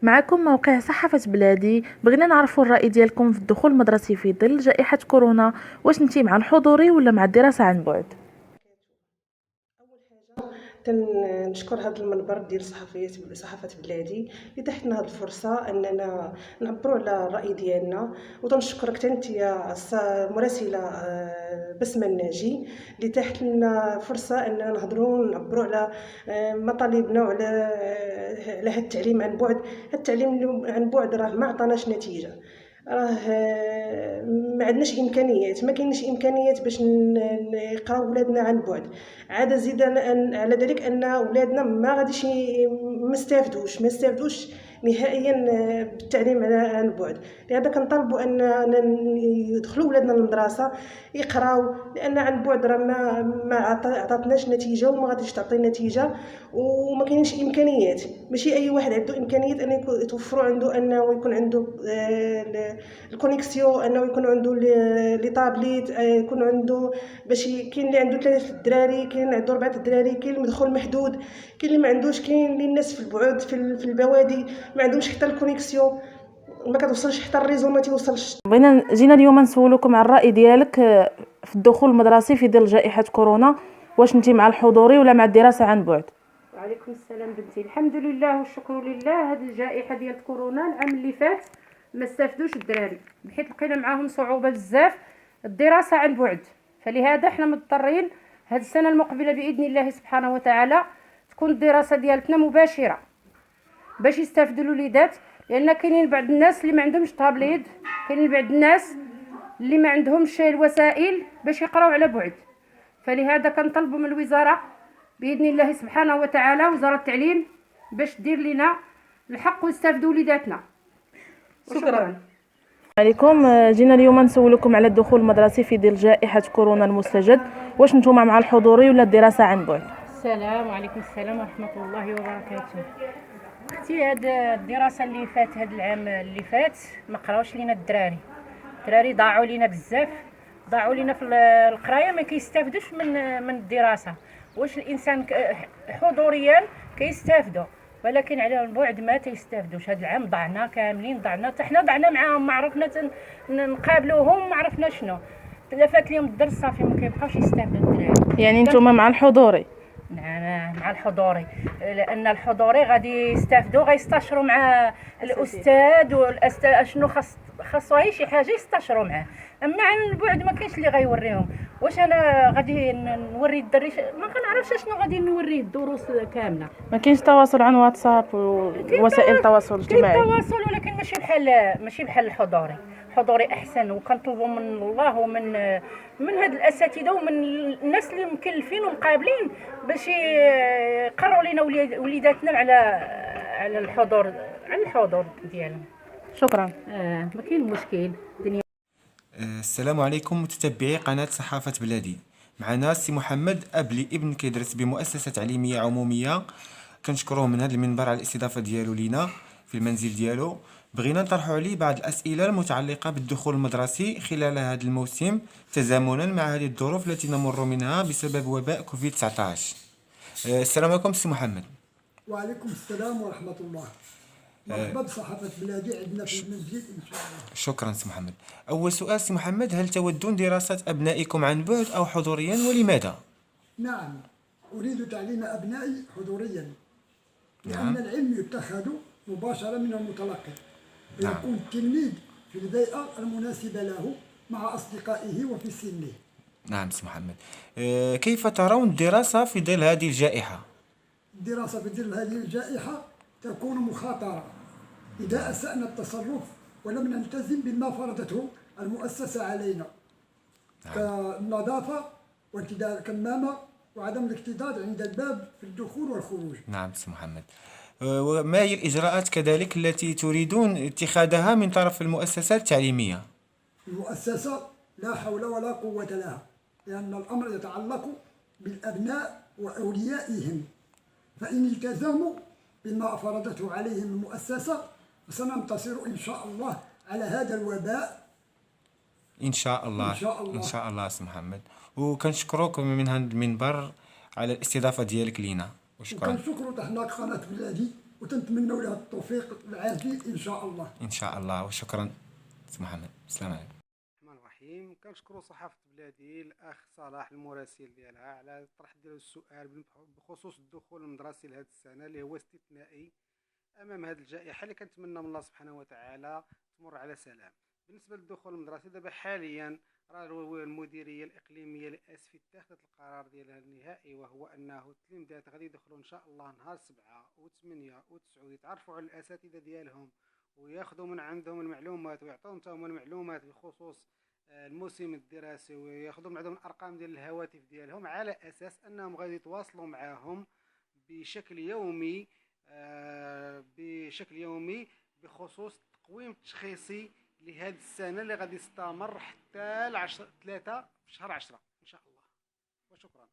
معكم موقع صحافة بلادي. بغينا نعرفوا الرأي ديالكم في الدخول المدرسي في ظل جائحة كورونا، واش نتي مع الحضوري ولا مع الدراسة عن بعد؟ كنشكر هذا المنبر ديال صحافة بلادي اللي تحتنا هذه الفرصه اننا نعبروا على الراي ديالنا. وتنشكرك حتى انت يا المراسله بسمه الناجي اللي تحت لنا فرصه اننا نهضروا ونعبروا على مطالبنا وعلى على هذا التعليم عن بعد. هذا التعليم عن بعد راه ما عطاناش نتيجه، راه ما عندناش امكانيات، ما كاينش امكانيات باش نقراو ولادنا عن بعد. عاد زيد على ذلك ان ولادنا ما غاديش ما استافدوش نهائيا بالتعليم عن بعد. لهذا كنطالبوا ان يدخلوا ولادنا للمدرسه يقراو، لان عن بعد راه ما عطاتناش نتيجه وما غاديش تعطي نتيجه، وما كاينش امكانيات. ماشي اي واحد عنده امكانيات ان يتوفروا عنده انه يكون عنده الكونيكسيون، انه يكون عنده لي طابليت، يكون عنده باش كاين اللي عنده 3 الدراري، كاين اللي عنده 4 الدراري، كاين المدخول محدود، كاين اللي ما عندوش، كاين اللي الناس في البعد في البوادي ما عندهمش حتى الكونيكسيون، ما كتوصلش حتى الريزو ما تيوصلش. جينا اليوم نسولكم عن الرأي ديالك في الدخول المدرسي في ظل جائحة كورونا، واش نتي مع الحضوري ولا مع الدراسة عن بعد؟ وعليكم السلام بنتي. الحمد لله والشكر لله. هذه الجائحه ديال كورونا العام اللي فات ما استفدوش الدراري، بحيث لقينا معاهم صعوبه بزاف الدراسه عن بعد. فلهذا حنا مضطرين هذه السنه المقبله باذن الله سبحانه وتعالى تكون الدراسه ديالتنا مباشره باش يستافدوا الوليدات، لان كاينين بعض الناس اللي ما عندهمش طابليد، كاينين بعض الناس اللي ما عندهمش الوسائل باش يقراو على بعد. فلهذا كنطلبوا من الوزاره باذن الله سبحانه وتعالى، وزاره التعليم، باش دير لنا الحق ويستافدوا وليداتنا. شكرا عليكم. جينا اليوم نسولكم على الدخول المدرسي في ظل جائحة كورونا المستجد، واش نتوما مع الحضوري ولا الدراسة عن بعد؟ السلام عليكم. السلام ورحمة الله وبركاته. اختي هاد الدراسة اللي فات، هاد العام اللي فات ما قراوش لينا الدراري ضاعوا لينا بزاف، ضاعوا لينا في القرايه، ما كيستافدوش من الدراسه. واش الانسان حضوريا كيستافدوا، ولكن على البعد ما تيستافدوش. هاد العام ضعنا كاملين، حتى حنا ضعنا معاهم، ما عرفنا نقابلوهم، ما عرفنا شنو. تلفات لهم الدرس صافي ما كيبقاوش يستافدوا الدراري. يعني نتوما مع الحضوري؟ نعم مع الحضوري، لان الحضوري غادي يستافدوا، غيستشروا مع الاستاذ، والاستاذ شنو خاصو هي شي حاجه يستشروا معاه. اما عن البعد ما كاينش اللي غيوريهم. واش انا غادي نوري الدري؟ ما كنعرفش شنو غادي نوريه الدروس كامله. ما كاينش تواصل عن واتساب ووسائل التواصل الاجتماعي؟ كاين تواصل، ولكن ماشي بحال الحضوري احسن. وكنطلبوا من الله ومن هاد الاساتذه ومن الناس اللي مكلفين ومقابلين باش يقروا لنا وليداتنا على الحضور ديالهم. شكرا. ما كاين مشكل. السلام عليكم متتبعي قناة صحافة بلادي. معنا سي محمد أبلي ابن كيدرس بمؤسسة تعليمية عمومية، كنشكروه من هذا المنبر على الاستضافة ديالو لينا في المنزل ديالو. بغينا نطرحوا عليه بعض الأسئلة المتعلقة بالدخول المدرسي خلال هذا الموسم، تزامنا مع هذه الظروف التي نمر منها بسبب وباء كوفيد 19. السلام عليكم سي محمد. وعليكم السلام ورحمة الله. مرحبا بصحافة بلادي عندنا في المنزل إن شاء الله. شكرا سي محمد. أول سؤال سي محمد، هل تودون دراسة أبنائكم عن بعد أو حضوريا ولماذا؟ نعم، أريد تعليم أبنائي حضوريا، لأن نعم. العلم يتخذ مباشرة من المتلقي، نعم. ويكون التلميذ في البيئة المناسبة له مع أصدقائه وفي سنه. نعم سي محمد. كيف ترون الدراسة في ظل هذه الجائحة؟ الدراسة في ظل هذه الجائحة تكون مخاطرة إذا أسأنا التصرف ولم نلتزم بما فرضته المؤسسة علينا، كالنظافة وارتداء الكمامة وعدم الاكتظاظ عند الباب في الدخول والخروج. نعم سي محمد. وما هي الإجراءات كذلك التي تريدون اتخاذها من طرف المؤسسات التعليمية؟ المؤسسة لا حول ولا قوة لها، لأن الأمر يتعلق بالأبناء وأوليائهم، فإن التزموا بما فرضته عليهم المؤسسة فسننتصر إن شاء الله على هذا الوباء ان شاء الله. إن شاء الله. ان شاء الله سي محمد. وكنشكروك من هذا المنبر على الاستضافه ديالك لينا، وشكرا. وكنشكروا حنا قناة بلادي وتنتمنوا لها التوفيق العاجل ان شاء الله. ان شاء الله، وشكرا سي محمد. السلام عليكم. الرحمن الرحيم. كنشكروا صحافة بلادي الأخ صلاح المراسل ديالها على طرح ديال السؤال بخصوص الدخول المدرسي لهذه السنة اللي هو استثنائي أمام هذه الجائحة اللي كنتمنى من الله سبحانه وتعالى تمر على سلام. بالنسبة للدخول المدرسي دابا حاليا راه المديرية الإقليمية للأسف اتخذت القرار ديالها النهائي، وهو أنه التلاميذات غادي يدخلوا إن شاء الله نهار 7 و8 و9 يتعرفوا على الأساتذة ديالهم وياخذوا من عندهم المعلومات ويعطوهم حتى هما المعلومات بخصوص الموسم الدراسي، وياخذوا من عندهم الارقام ديال الهواتف ديالهم على اساس انهم غادي يتواصلوا معهم بشكل يومي بخصوص التقويم التشخيصي لهذه السنه اللي غادي يستمر حتى 3 في شهر 10 ان شاء الله. وشكرا.